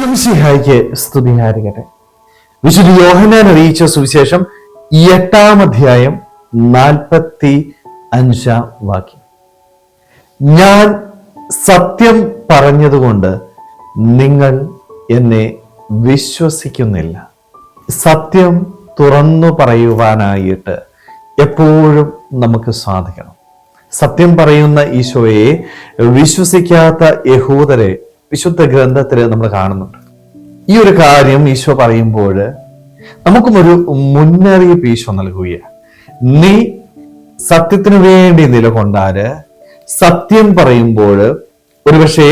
ഈശ്വംസിഹായിക്ക് സ്തുതിയായിരിക്കട്ടെ. വിശുദ്ധ യോഹന്നാൻ അറിയിച്ച സുവിശേഷം 8-ാം അധ്യായം 45-ാം വാക്യം. ഞാൻ സത്യം പറഞ്ഞതുകൊണ്ട് നിങ്ങൾ എന്നെ വിശ്വസിക്കുന്നില്ല. സത്യം തുറന്നു പറയുവാനായിട്ട് എപ്പോഴും നമുക്ക് സാധിക്കണം. സത്യം പറയുന്ന ഈശോയെ വിശ്വസിക്കാത്ത യഹൂദരെ വിശുദ്ധ ഗ്രന്ഥത്തിൽ നമ്മൾ കാണുന്നുണ്ട്. ഈ ഒരു കാര്യം ഈശോ പറയുമ്പോൾ നമുക്കും ഒരു മുന്നറിയിപ്പ് ഈശോ നൽകുകയാണ്. നീ സത്യത്തിനു വേണ്ടി നിലകൊണ്ടാല്, സത്യം പറയുമ്പോൾ ഒരുപക്ഷെ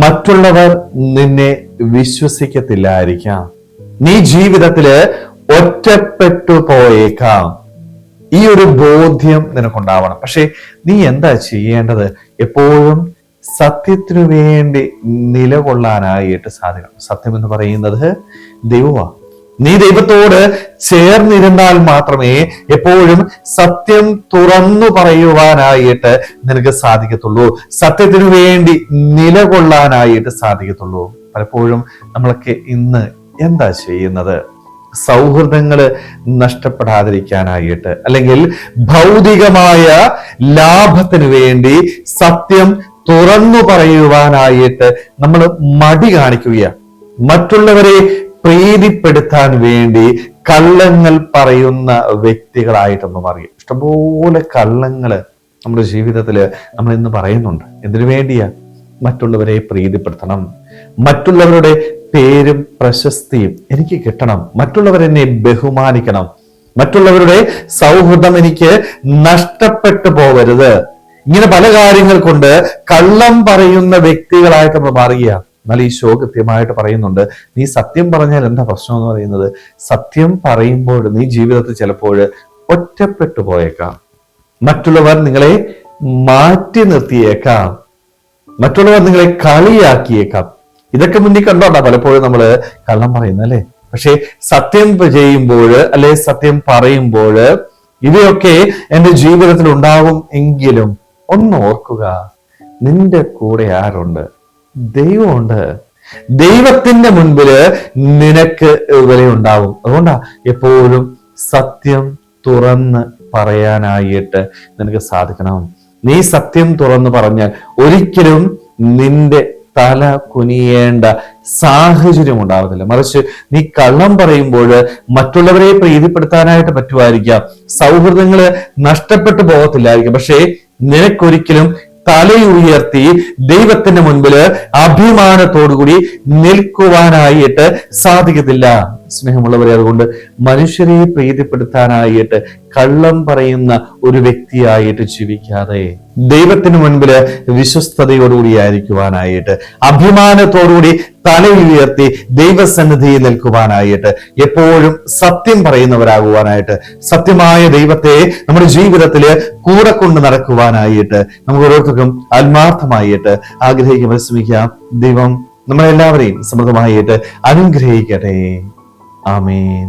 മറ്റുള്ളവർ നിന്നെ വിശ്വസിക്കത്തില്ലായിരിക്കാം. നീ ജീവിതത്തില് ഒറ്റപ്പെട്ടു പോയേക്കാം. ഈ ഒരു ബോധ്യം നിനക്കുണ്ടാവണം. പക്ഷെ നീ എന്താ ചെയ്യേണ്ടത്? എപ്പോഴും സത്യത്തിനു വേണ്ടി നിലകൊള്ളാനായിട്ട് സാധിക്കണം. സത്യം എന്ന് പറയുന്നത് ദൈവമാണ്. നീ ദൈവത്തോട് ചേർന്നിരുന്നാൽ മാത്രമേ എപ്പോഴും സത്യം തുറന്നു പറയുവാനായിട്ട് നിനക്ക് സാധിക്കത്തുള്ളൂ. സത്യത്തിനു വേണ്ടി നിലകൊള്ളാനായിട്ട് സാധിക്കത്തുള്ളൂ. പലപ്പോഴും നമ്മളൊക്കെ ഇന്ന് എന്താ ചെയ്യുന്നത്? സൗഹൃദങ്ങള് നഷ്ടപ്പെടാതിരിക്കാനായിട്ട്, അല്ലെങ്കിൽ ഭൗതികമായ ലാഭത്തിന് വേണ്ടി സത്യം തുറന്നു പറയുവാനായിട്ട് നമ്മൾ മടി കാണിക്കുകയാണ്. മറ്റുള്ളവരെ പ്രീതിപ്പെടുത്താൻ വേണ്ടി കള്ളങ്ങൾ പറയുന്ന വ്യക്തികളായിട്ടൊന്ന് മാറി. ഇഷ്ടംപോലെ കള്ളങ്ങള് നമ്മുടെ ജീവിതത്തിൽ നമ്മൾ ഇന്ന് പറയുന്നുണ്ട്. എന്തിനു വേണ്ടിയാ? മറ്റുള്ളവരെ പ്രീതിപ്പെടുത്തണം, മറ്റുള്ളവരുടെ പേരും പ്രശസ്തിയും എനിക്ക് കിട്ടണം, മറ്റുള്ളവരെന്നെ ബഹുമാനിക്കണം, മറ്റുള്ളവരുടെ സൗഹൃദം എനിക്ക് നഷ്ടപ്പെട്ടു പോകരുത്. ഇങ്ങനെ പല കാര്യങ്ങൾ കൊണ്ട് കള്ളം പറയുന്ന വ്യക്തികളായിട്ട് നമ്മൾ മാറുകയാണ്. എന്നാൽ ഈശോ കൃത്യമായിട്ട് പറയുന്നുണ്ട്, നീ സത്യം പറഞ്ഞാൽ എന്താ പ്രശ്നം എന്ന് പറയുന്നത്? സത്യം പറയുമ്പോൾ നീ ജീവിതത്തിൽ ചിലപ്പോൾ ഒറ്റപ്പെട്ടു പോയേക്കാം. മറ്റുള്ളവർ നിങ്ങളെ മാറ്റി നിർത്തിയേക്കാം, മറ്റുള്ളവർ നിങ്ങളെ കളിയാക്കിയേക്കാം. ഇതൊക്കെ മുന്നിൽ കണ്ടോണ്ടാ പലപ്പോഴും നമ്മൾ കള്ളം പറയുന്നത്, അല്ലെ? പക്ഷെ സത്യം ചെയ്യുമ്പോൾ, അല്ലെ സത്യം പറയുമ്പോൾ ഇവയൊക്കെ എന്റെ ജീവിതത്തിൽ ഉണ്ടാവും എങ്കിലും ഒന്ന് ഓർക്കുക, നിന്റെ കൂടെ ആരുണ്ട്? ദൈവമുണ്ട്. ദൈവത്തിന്റെ മുൻപില് നിനക്ക് വിലയുണ്ടാവും. അതുകൊണ്ടാ എപ്പോഴും സത്യം തുറന്ന് പറയാനായിട്ട് നിനക്ക് സാധിക്കണം. നീ സത്യം തുറന്ന് പറഞ്ഞാൽ ഒരിക്കലും നിന്റെ തല കുനിയേണ്ട സാഹചര്യം ഉണ്ടാവത്തില്ല. മറിച്ച് നീ കള്ളം പറയുമ്പോൾ മറ്റുള്ളവരെ പ്രീതിപ്പെടുത്താനായിട്ട് പറ്റുമായിരിക്കാം, സൗഹൃദങ്ങള് നഷ്ടപ്പെട്ടു പോകത്തില്ലായിരിക്കും. പക്ഷേ നിനക്കൊരിക്കലും തലയുയർത്തി ദൈവത്തിന്റെ മുൻപില് അഭിമാനത്തോടുകൂടി നിൽക്കുവാനായിട്ട് സാധിക്കത്തില്ല. സ്നേഹമുള്ളവരെ, അതുകൊണ്ട് മനുഷ്യരെ പ്രീതിപ്പെടുത്താനായിട്ട് കള്ളം പറയുന്ന ഒരു വ്യക്തിയായിട്ട് ജീവിക്കാതെ ദൈവത്തിന് മുൻപില് വിശ്വസ്തയോടുകൂടി ആയിരിക്കുവാനായിട്ട്, അഭിമാനത്തോടുകൂടി തലയുയർത്തി ദൈവസന്നിധിയിൽ നിൽക്കുവാനായിട്ട്, എപ്പോഴും സത്യം പറയുന്നവരാകുവാനായിട്ട്, സത്യമായ ദൈവത്തെ നമ്മുടെ ജീവിതത്തില് കൂടെ കൊണ്ട് നടക്കുവാനായിട്ട് നമുക്ക് ഓരോരുത്തർക്കും ആത്മാർത്ഥമായിട്ട് ആഗ്രഹിക്കാൻ പരിശ്രമിക്കാം. ദൈവം നമ്മളെല്ലാവരെയും സമൃദ്ധമായിട്ട് അനുഗ്രഹിക്കട്ടെ. ആമേൻ.